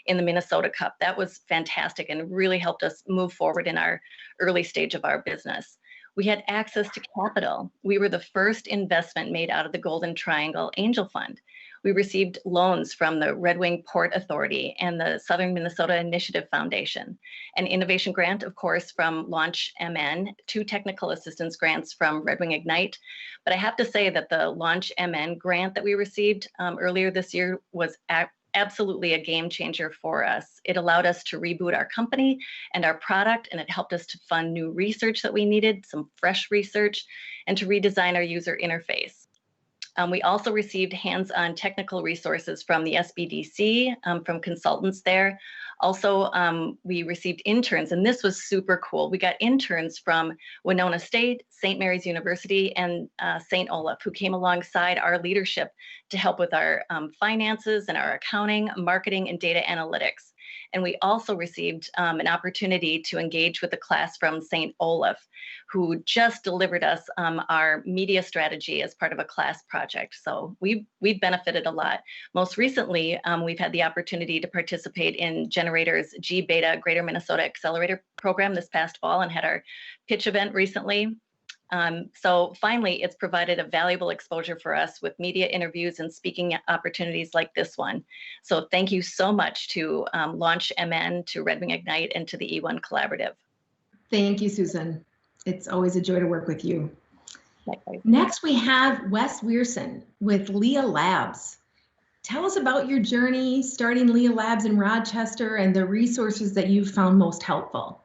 Speaker 27: in the Minnesota Cup. That was fantastic and really helped us move forward in our early stage of our business. We had access to capital. We were the first investment made out of the Golden Triangle Angel Fund. We received loans from the Red Wing Port Authority and the Southern Minnesota Initiative Foundation, an innovation grant, of course, from Launch MN, 2 technical assistance grants from Red Wing Ignite. But I have to say that the Launch MN grant that we received earlier this year was absolutely a game changer for us. It allowed us to reboot our company and our product, and it helped us to fund new research that we needed, some fresh research, and to redesign our user interface. We also received hands-on technical resources from the SBDC, from consultants there. Also, we received interns, and this was super cool. We got interns from Winona State, St. Mary's University, and St. Olaf, who came alongside our leadership to help with our finances and our accounting, marketing, and data analytics. And we also received an opportunity to engage with a class from St. Olaf, who just delivered us our media strategy as part of a class project. So we've benefited a lot. Most recently, we've had the opportunity to participate in Generator's G-Beta Greater Minnesota Accelerator program this past fall and had our pitch event recently. So finally, it's provided a valuable exposure for us with media interviews and speaking opportunities like this one. So thank you so much to Launch MN, to Red Wing Ignite, and to the E1 Collaborative.
Speaker 5: Thank you, Susan. It's always a joy to work with you. Next, we have Wes Weirson with Leah Labs. Tell us about your journey starting Leah Labs in Rochester and the resources that you've found most helpful.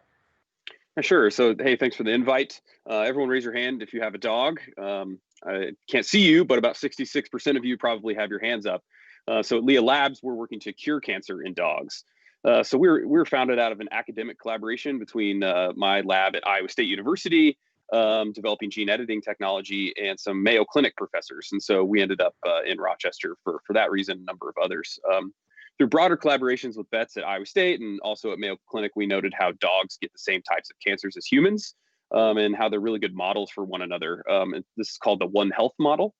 Speaker 1: Sure. So, hey, thanks for the invite. Everyone raise your hand if you have a dog. I can't see you, but about 66% of you probably have your hands up. So at Leah Labs, we're working to cure cancer in dogs. So we're founded out of an academic collaboration between my lab at Iowa State University, developing gene editing technology, and some Mayo Clinic professors. And so we ended up in Rochester for that reason, a number of others. Through broader collaborations with vets at Iowa State and also at Mayo Clinic, we noted how dogs get the same types of cancers as humans, and how they're really good models for one another. And this is called the One Health model.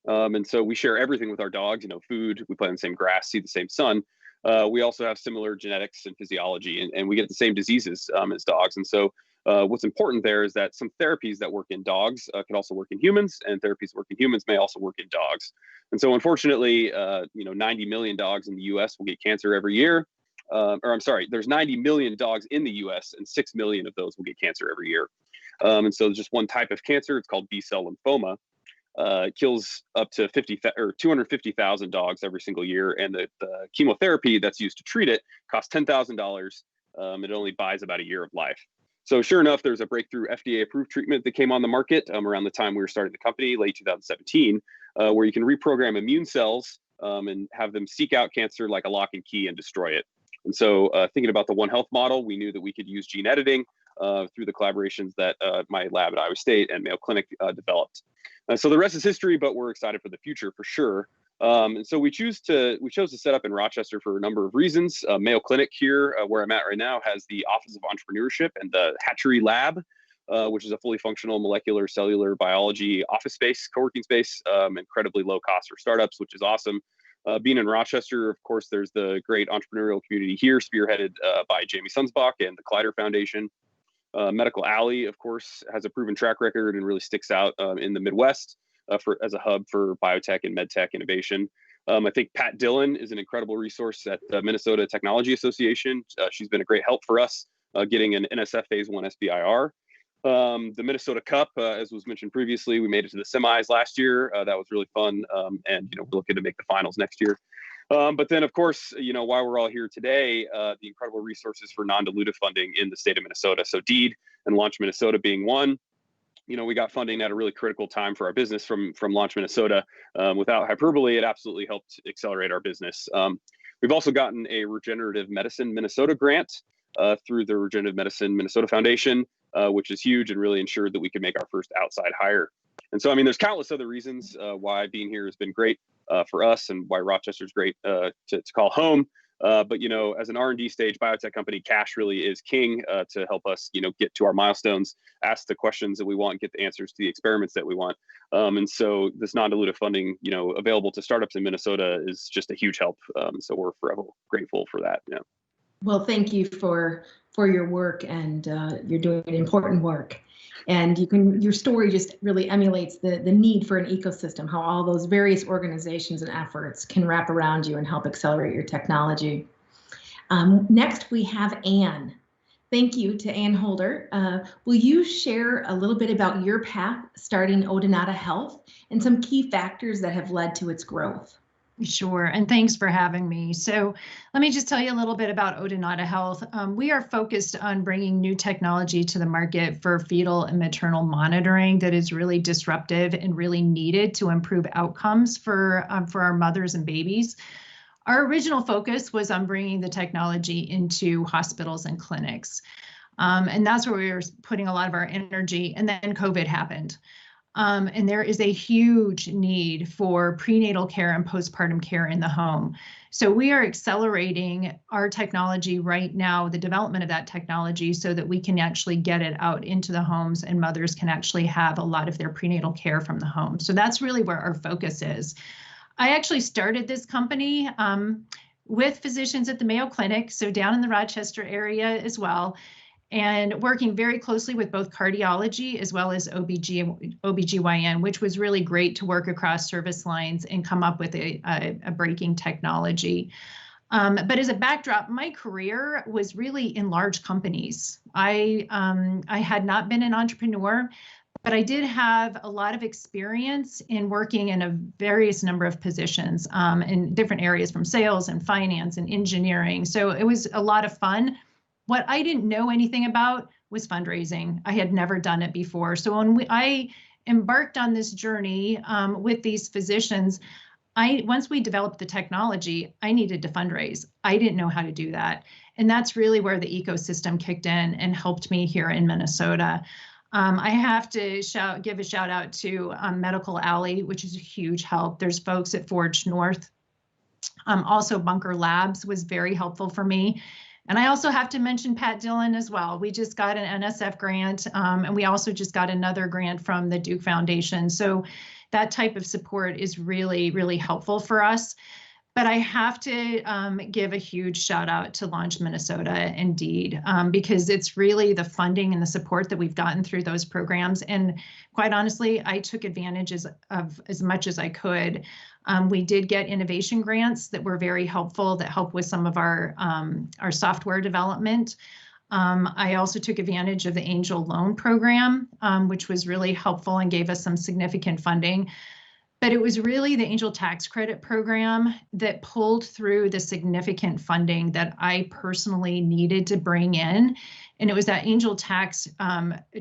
Speaker 1: And so we share everything with our dogs, food, we play in the same grass, see the same sun. We also have similar genetics and physiology, and we get the same diseases as dogs. And so what's important there is that some therapies that work in dogs can also work in humans, and therapies that work in humans may also work in dogs. And so unfortunately, 90 million dogs in the US will get cancer every year. There's 90 million dogs in the US, and 6 million of those will get cancer every year. And so there's just one type of cancer. It's called B-cell lymphoma. It kills up to 250,000 dogs every single year. And the chemotherapy that's used to treat it costs $10,000 it only buys about a year of life. So sure enough, there's a breakthrough FDA-approved treatment that came on the market around the time we were starting the company, late 2017, where you can reprogram immune cells and have them seek out cancer like a lock and key and destroy it. And so thinking about the One Health model, we knew that we could use gene editing through the collaborations that my lab at Iowa State and Mayo Clinic developed. So the rest is history, but we're excited for the future for sure. And so we chose to set up in Rochester for a number of reasons. Mayo Clinic here, where I'm at right now, has the Office of Entrepreneurship and the Hatchery Lab, which is a fully functional molecular cellular biology office space, co-working space, incredibly low cost for startups, which is awesome. Being in Rochester, of course, there's the great entrepreneurial community here, spearheaded by Jamie Sunsbach and the Collider Foundation. Medical Alley, of course, has a proven track record and really sticks out in the Midwest as a hub for biotech and medtech innovation. I think Pat Dillon is an incredible resource at the Minnesota Technology Association. She's been a great help for us getting an NSF Phase 1 SBIR. The Minnesota Cup, as was mentioned previously, we made it to the semis last year. That was really fun, and we're looking to make the finals next year. But then, of course, why we're all here today, the incredible resources for non-dilutive funding in the state of Minnesota. So DEED and Launch Minnesota being one. We got funding at a really critical time for our business from Launch Minnesota. Without hyperbole, it absolutely helped accelerate our business. We've also gotten a Regenerative Medicine Minnesota grant through the Regenerative Medicine Minnesota Foundation, which is huge and really ensured that we could make our first outside hire. And so, there's countless other reasons why being here has been great for us and why Rochester's great to call home. But as an R&D stage biotech company, cash really is king to help us, get to our milestones, ask the questions that we want, get the answers to the experiments that we want. And so this non-dilutive funding, available to startups in Minnesota is just a huge help. So we're forever grateful for that. Yeah.
Speaker 5: Well, thank you for your work, and you're doing important work. And your story just really emulates the need for an ecosystem, how all those various organizations and efforts can wrap around you and help accelerate your technology. Next, we have Anne. Thank you to Anne Holder. Will you share a little bit about your path starting Odonata Health and some key factors that have led to its growth?
Speaker 2: Sure, and thanks for having me. So let me just tell you a little bit about Odonata Health. We are focused on bringing new technology to the market for fetal and maternal monitoring that is really disruptive and really needed to improve outcomes for our mothers and babies. Our original focus was on bringing the technology into hospitals and clinics. And that's where we were putting a lot of our energy, and then COVID happened. And there is a huge need for prenatal care and postpartum care in the home. So we are accelerating our technology right now, the development of that technology, so that we can actually get it out into the homes and mothers can actually have a lot of their prenatal care from the home. So that's really where our focus is. I actually started this company with physicians at the Mayo Clinic, so down in the Rochester area as well, and working very closely with both cardiology as well as OBGYN, which was really great to work across service lines and come up with a breaking technology. But as a backdrop, my career was really in large companies. I had not been an entrepreneur, but I did have a lot of experience in working in a various number of positions in different areas, from sales and finance and engineering. So it was a lot of fun. What I didn't know anything about was fundraising. I had never done it before. So when I embarked on this journey with these physicians, once we developed the technology, I needed to fundraise. I didn't know how to do that. And that's really where the ecosystem kicked in and helped me here in Minnesota. I have to give a shout out to Medical Alley, which is a huge help. There's folks at Forge North. Also, Bunker Labs was very helpful for me. And I also have to mention Pat Dillon as well. We just got an NSF grant, and we also just got another grant from the Duke Foundation. So that type of support is really, really helpful for us. But I have to give a huge shout out to Launch Minnesota and DEED, because it's really the funding and the support that we've gotten through those programs. And quite honestly, I took advantage of as much as I could. We did get innovation grants that were very helpful, that help with some of our software development. I also took advantage of the Angel Loan Program, which was really helpful and gave us some significant funding. But it was really the Angel Tax Credit Program that pulled through the significant funding that I personally needed to bring in. And it was that Angel Tax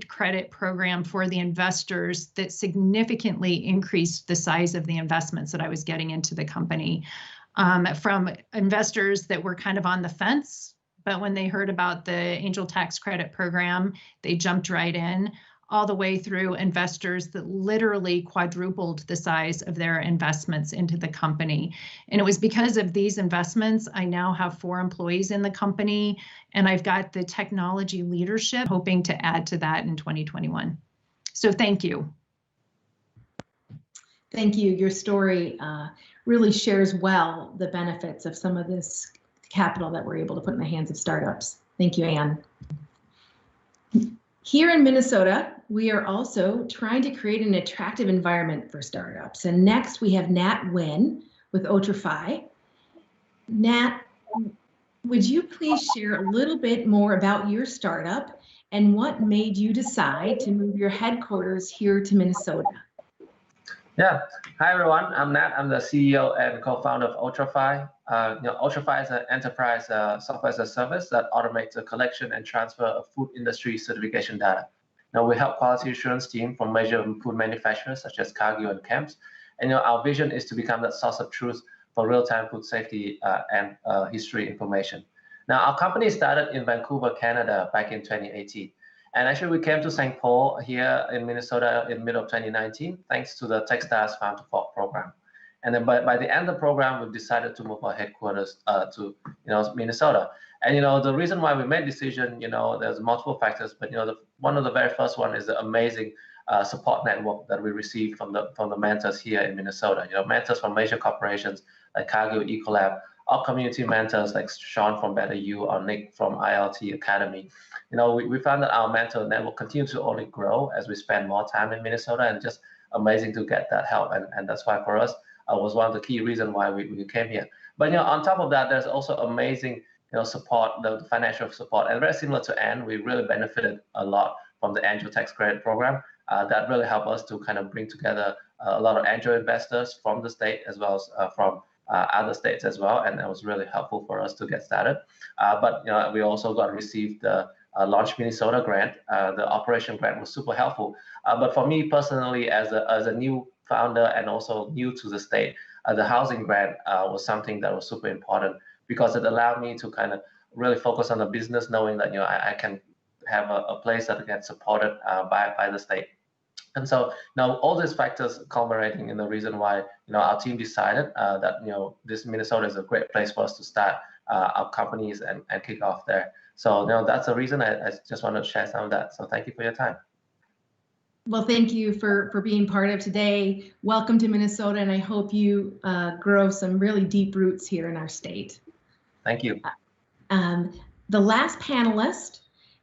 Speaker 2: Credit Program for the investors that significantly increased the size of the investments that I was getting into the company. From investors that were kind of on the fence, but when they heard about the Angel Tax Credit Program, they jumped right in, all the way through investors that literally quadrupled the size of their investments into the company. And it was because of these investments, I now have 4 employees in the company, and I've got the technology leadership hoping to add to that in 2021. So thank you.
Speaker 5: Thank you. Your story really shares well the benefits of some of this capital that we're able to put in the hands of startups. Thank you, Anne. Here in Minnesota, we are also trying to create an attractive environment for startups. And next we have Nat Nguyen with Otrify. Nat, would you please share a little bit more about your startup and what made you decide to move your headquarters here to Minnesota?
Speaker 23: Yeah. Hi, everyone. I'm Nat. I'm the CEO and co-founder of Otrify. Otrify is an enterprise software as a service that automates the collection and transfer of food industry certification data. Now, we help quality assurance team from major food manufacturers such as Cargill and Kemp's. And our vision is to become that source of truth for real-time food safety and history information. Now, our company started in Vancouver, Canada, back in 2018. And actually, we came to St. Paul here in Minnesota in middle of 2019, thanks to the Techstars Farm to Fork program. And then by the end of the program, we've decided to move our headquarters to Minnesota. And the reason why we made decision, there's multiple factors, but one of the very first one is the amazing support network that we receive from the mentors here in Minnesota. Mentors from major corporations like Cargill, Ecolab, our community mentors like Sean from Better You or Nick from ILT Academy. We found that our mentor network continues to only grow as we spend more time in Minnesota, and just amazing to get that help. And that's why for us, was one of the key reasons why we came here. But on top of that, there's also amazing support, the financial support, and very similar to Anne, we really benefited a lot from the Angel Tax Credit Program. That really helped us to kind of bring together a lot of angel investors from the state as well as from other states as well, and that was really helpful for us to get started. But we also received the Launch Minnesota grant. The operation grant was super helpful. But for me personally, as a new founder and also new to the state, the housing grant was something that was super important because it allowed me to kind of really focus on the business, knowing that I can have a place that gets supported by the state. And so now all these factors culminating in the reason why our team decided that this Minnesota is a great place for us to start our companies and kick off there. So that's the reason I just wanted to share some of that. So thank you for your time.
Speaker 5: Well, thank you for being part of today. Welcome to Minnesota, and I hope you grow some really deep roots here in our state.
Speaker 23: Thank you.
Speaker 5: The last panelist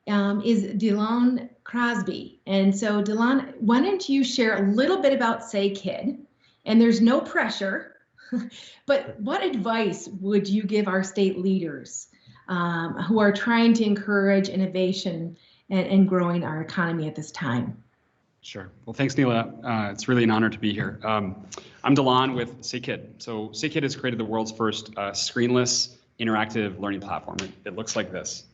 Speaker 5: is Delon Crosby. And so Delon, why don't you share a little bit about Say Kid? And there's no pressure, but what advice would you give our state leaders who are trying to encourage innovation and growing our economy at this time?
Speaker 3: Sure. Well, thanks, Neela. It's really an honor to be here. I'm Delon with Say Kid. So Say Kid has created the world's first screenless interactive learning platform. It looks like this.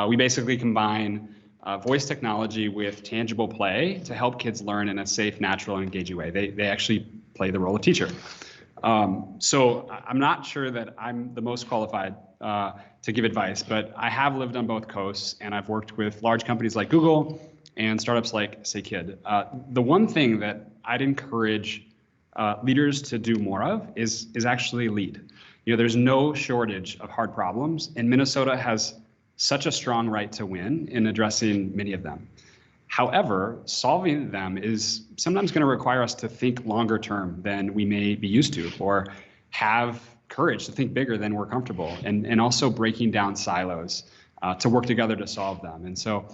Speaker 3: We basically combine voice technology with tangible play to help kids learn in a safe, natural, and engaging way. They actually play the role of teacher. So I'm not sure that I'm the most qualified to give advice, but I have lived on both coasts, and I've worked with large companies like Google and startups like Say Kid. The one thing that I'd encourage leaders to do more of is actually lead. There's no shortage of hard problems, and Minnesota has such a strong right to win in addressing many of them. However, solving them is sometimes going to require us to think longer term than we may be used to, or have courage to think bigger than we're comfortable, and also breaking down silos to work together to solve them. And so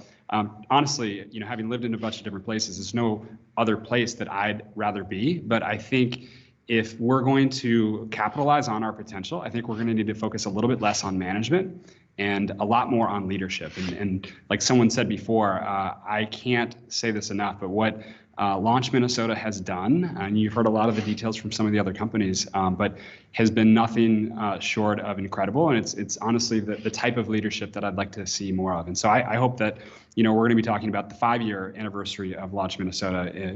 Speaker 3: honestly, having lived in a bunch of different places, there's no other place that I'd rather be. But I think if we're going to capitalize on our potential, I think we're going to need to focus a little bit less on management and a lot more on leadership. And like someone said before, I can't say this enough, but what Launch Minnesota has done, and you've heard a lot of the details from some of the other companies, but has been nothing short of incredible. And it's honestly the type of leadership that I'd like to see more of. And so I hope that, we're going to be talking about the 5-year anniversary of Launch Minnesota,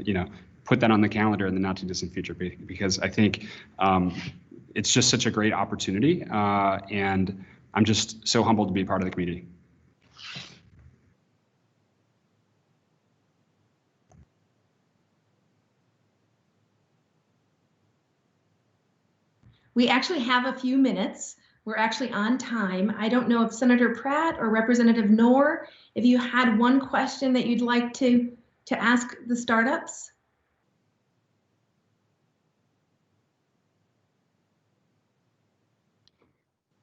Speaker 3: put that on the calendar in the not too distant future, because I think it's just such a great opportunity. And I'm just so humbled to be part of the community.
Speaker 5: We actually have a few minutes. We're actually on time. I don't know if Senator Pratt or Representative Knorr, if you had one question that you'd like to ask the startups.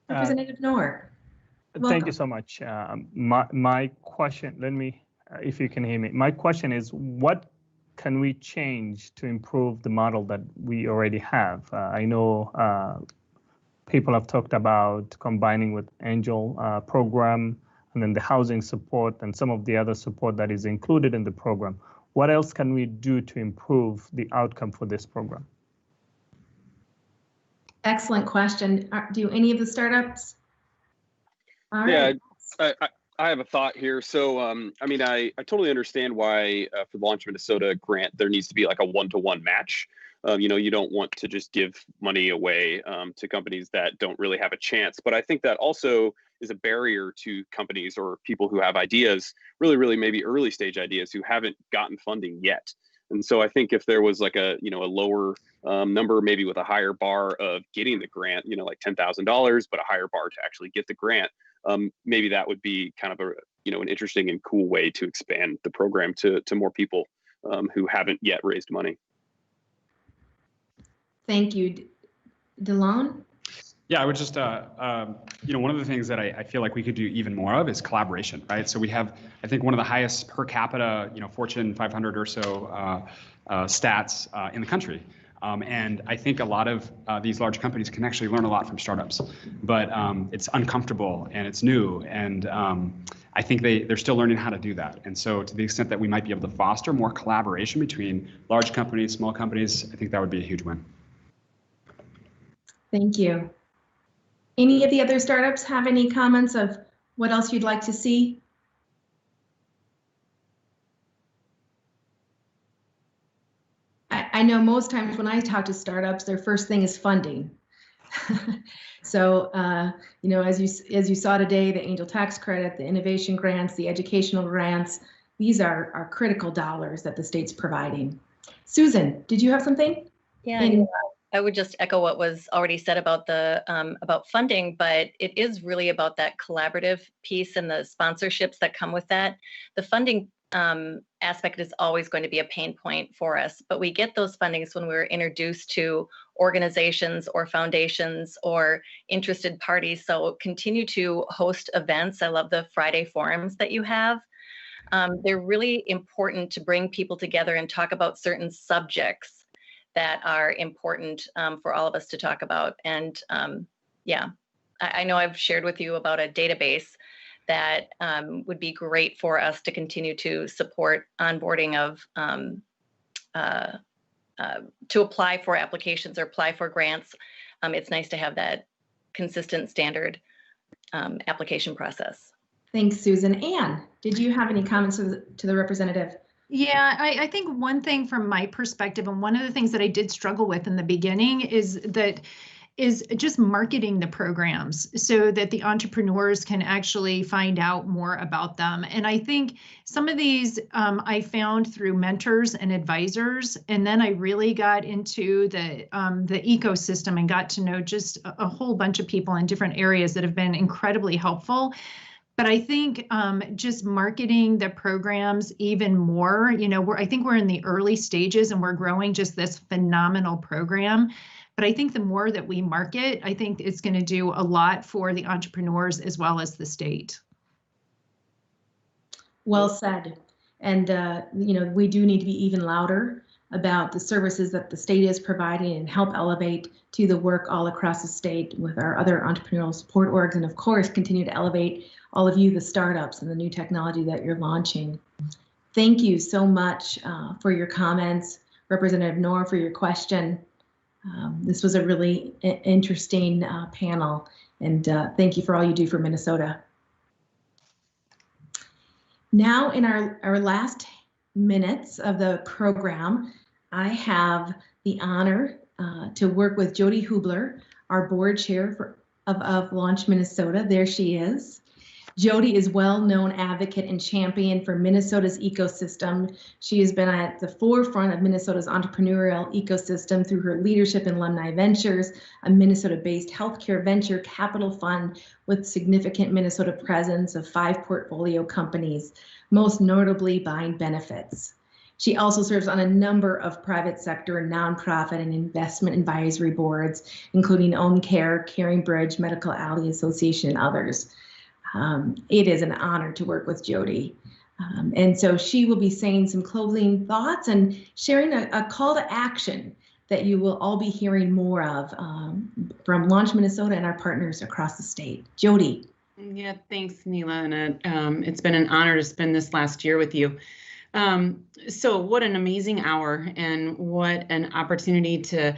Speaker 5: Representative Knorr.
Speaker 4: Thank you so much. My question, if you can hear me, my question is, what can we change to improve the model that we already have? I know people have talked about combining with Angel program, and then the housing support and some of the other support that is included in the program. What else can we do to improve the outcome for this program?
Speaker 5: Excellent question. Do any of the startups? All right.
Speaker 1: Yeah, I have a thought here. So, I totally understand why for the Launch Minnesota grant, there needs to be like a one-to-one match. You don't want to just give money away to companies that don't really have a chance. But I think that also is a barrier to companies or people who have ideas, really maybe early stage ideas who haven't gotten funding yet. And so I think if there was like a lower number, maybe with a higher bar of getting the grant, like $10,000, but a higher bar to actually get the grant, maybe that would be kind of an interesting and cool way to expand the program to more people who haven't yet raised money.
Speaker 5: Thank you. Delon?
Speaker 3: Yeah, I would just, one of the things that I feel like we could do even more of is collaboration, right? So we have, I think, one of the highest per capita, Fortune 500 or so stats in the country. And I think a lot of these large companies can actually learn a lot from startups, but it's uncomfortable and it's new. And I think they're still learning how to do that. And so to the extent that we might be able to foster more collaboration between large companies, small companies, I think that would be a huge win.
Speaker 5: Thank you. Any of the other startups have any comments of what else you'd like to see? I know most times when I talk to startups, their first thing is funding. So, as you saw today, the Angel Tax Credit, the innovation grants, the educational grants, these are critical dollars that the state's providing. Susan, did you have something?
Speaker 27: Yeah, I would just echo what was already said about the about funding, but it is really about that collaborative piece and the sponsorships that come with that. The funding aspect is always going to be a pain point for us, but we get those fundings when we're introduced to organizations or foundations or interested parties. So continue to host events. I love the Friday forums that you have. They're really important to bring people together and talk about certain subjects that are important for all of us to talk about. And I know I've shared with you about a database that would be great for us to continue to support onboarding of to apply for applications or apply for grants. It's nice to have that consistent standard application process.
Speaker 5: Thanks, Susan. Anne, did you have any comments to the representative?
Speaker 2: Yeah, I think one thing from my perspective, and one of the things that I did struggle with in the beginning is just marketing the programs so that the entrepreneurs can actually find out more about them. And I think some of these I found through mentors and advisors, and then I really got into the ecosystem and got to know just a whole bunch of people in different areas that have been incredibly helpful. But I think just marketing the programs even more, I think we're in the early stages and we're growing just this phenomenal program. But I think the more that we market, I think it's going to do a lot for the entrepreneurs as well as the state.
Speaker 5: Well said. And, we do need to be even louder about the services that the state is providing and help elevate to the work all across the state with our other entrepreneurial support orgs, and of course, continue to elevate all of you, the startups and the new technology that you're launching. Thank you so much for your comments, Representative Noor, for your question. This was a really interesting panel, and thank you for all you do for Minnesota. Now, in our last minutes of the program, I have the honor to work with Jody Hubler, our board chair of Launch Minnesota. There she is. Jody is well-known advocate and champion for Minnesota's ecosystem. She has been at the forefront of Minnesota's entrepreneurial ecosystem through her leadership in Alumni Ventures, a Minnesota-based healthcare venture capital fund with significant Minnesota presence of 5 portfolio companies, most notably Bind Benefits. She also serves on a number of private sector, nonprofit, and investment advisory boards, including Own Care, Caring Bridge, Medical Alley Association, and others. It is an honor to work with Jody. And so she will be saying some closing thoughts and sharing a call to action that you will all be hearing more of from Launch Minnesota and our partners across the state. Jody.
Speaker 6: Yeah, thanks, Neela. And it's been an honor to spend this last year with you. So what an amazing hour, and what an opportunity to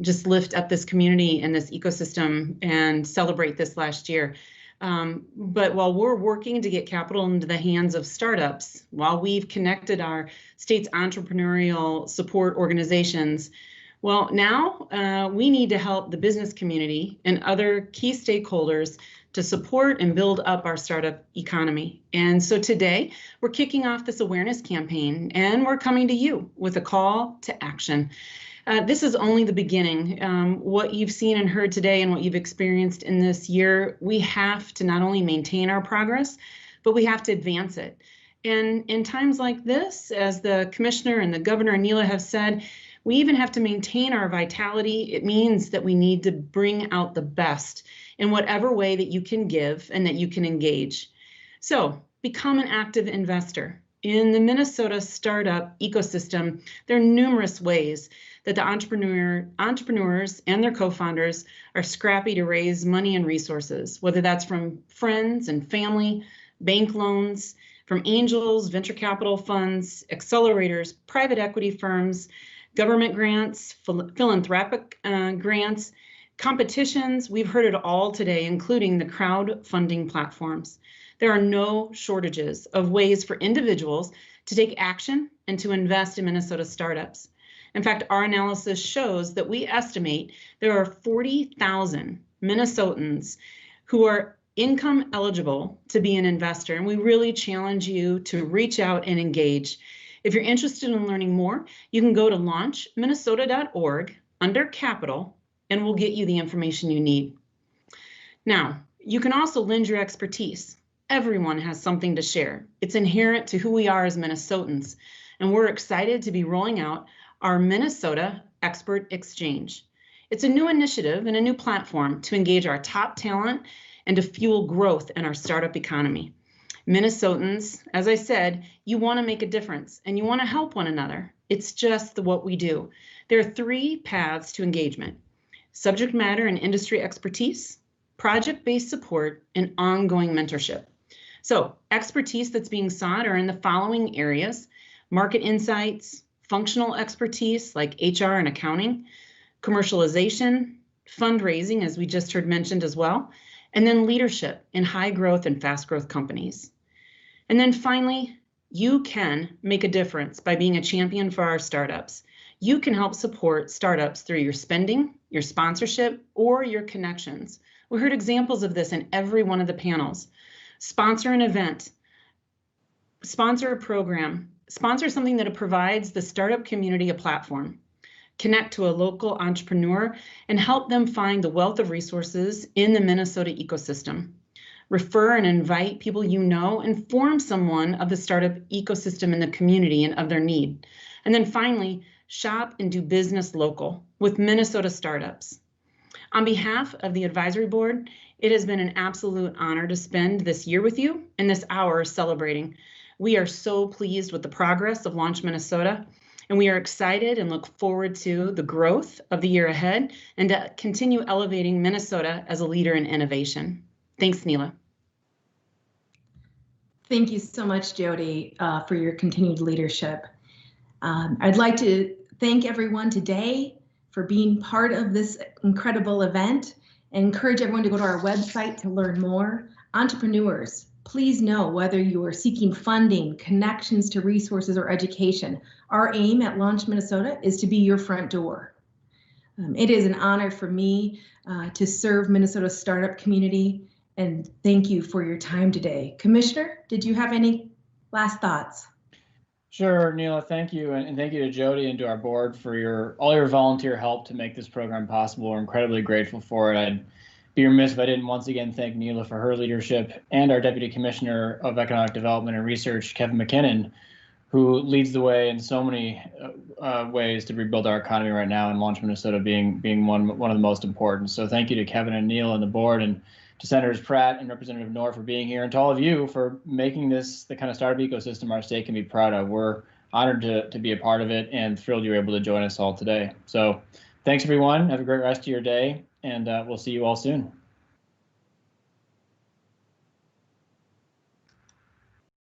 Speaker 6: just lift up this community and this ecosystem and celebrate this last year. But while we're working to get capital into the hands of startups, while we've connected our state's entrepreneurial support organizations, well, now we need to help the business community and other key stakeholders to support and build up our startup economy. And so today we're kicking off this awareness campaign, and we're coming to you with a call to action. This is only the beginning. What you've seen and heard today and what you've experienced in this year, we have to not only maintain our progress, but we have to advance it. And in times like this, as the commissioner and the governor and Neela have said, we even have to maintain our vitality. It means that we need to bring out the best in whatever way that you can give and that you can engage. So become an active investor. In the Minnesota startup ecosystem, there are numerous ways that the entrepreneurs and their co-founders are scrappy to raise money and resources, whether that's from friends and family, bank loans, from angels, venture capital funds, accelerators, private equity firms, government grants, philanthropic grants, competitions. We've heard it all today, including the crowdfunding platforms. There are no shortages of ways for individuals to take action and to invest in Minnesota startups. In fact, our analysis shows that we estimate there are 40,000 Minnesotans who are income eligible to be an investor, and we really challenge you to reach out and engage. If you're interested in learning more, you can go to launchminnesota.org under Capital, and we'll get you the information you need. Now, you can also lend your expertise. Everyone has something to share. It's inherent to who we are as Minnesotans, and we're excited to be rolling out our Minnesota Expert Exchange. It's a new initiative and a new platform to engage our top talent and to fuel growth in our startup economy. Minnesotans, as I said, you want to make a difference and you want to help one another. It's just what we do. There are 3 paths to engagement: subject matter and industry expertise, project-based support, and ongoing mentorship. So expertise that's being sought are in the following areas: market insights, functional expertise like HR and accounting, commercialization, fundraising, as we just heard mentioned as well, and then leadership in high growth and fast growth companies. And then finally, you can make a difference by being a champion for our startups. You can help support startups through your spending, your sponsorship, or your connections. We heard examples of this in every one of the panels. Sponsor an event, sponsor a program, sponsor something that provides the startup community a platform. Connect to a local entrepreneur and help them find the wealth of resources in the Minnesota ecosystem. Refer and invite people you know, and form someone of the startup ecosystem in the community and of their need. And then finally, shop and do business local with Minnesota startups. On behalf of the advisory board, it has been an absolute honor to spend this year with you and this hour celebrating. We are so pleased with the progress of Launch Minnesota, and we are excited and look forward to the growth of the year ahead and to continue elevating Minnesota as a leader in innovation. Thanks, Neela.
Speaker 5: Thank you so much, Jody, for your continued leadership. I'd like to thank everyone today for being part of this incredible event and encourage everyone to go to our website to learn more. Entrepreneurs, please know whether you are seeking funding, connections to resources, or education, our aim at Launch Minnesota is to be your front door. It is an honor for me to serve Minnesota's startup community, and thank you for your time today. Commissioner, did you have any last thoughts?
Speaker 7: Sure, Neela, thank you. And thank you to Jody and to our board for all your volunteer help to make this program possible. We're incredibly grateful for it. I'd be remiss if I didn't once again thank Neela for her leadership, and our Deputy Commissioner of Economic Development and Research, Kevin McKinnon, who leads the way in so many ways to rebuild our economy right now, and Launch Minnesota being one of the most important. So thank you to Kevin and Neela and the board, and to Senators Pratt and Representative Knorr for being here, and to all of you for making this the kind of startup ecosystem our state can be proud of. We're honored to be a part of it and thrilled you were able to join us all today. So thanks, everyone. Have a great rest of your day, and we'll see you all soon.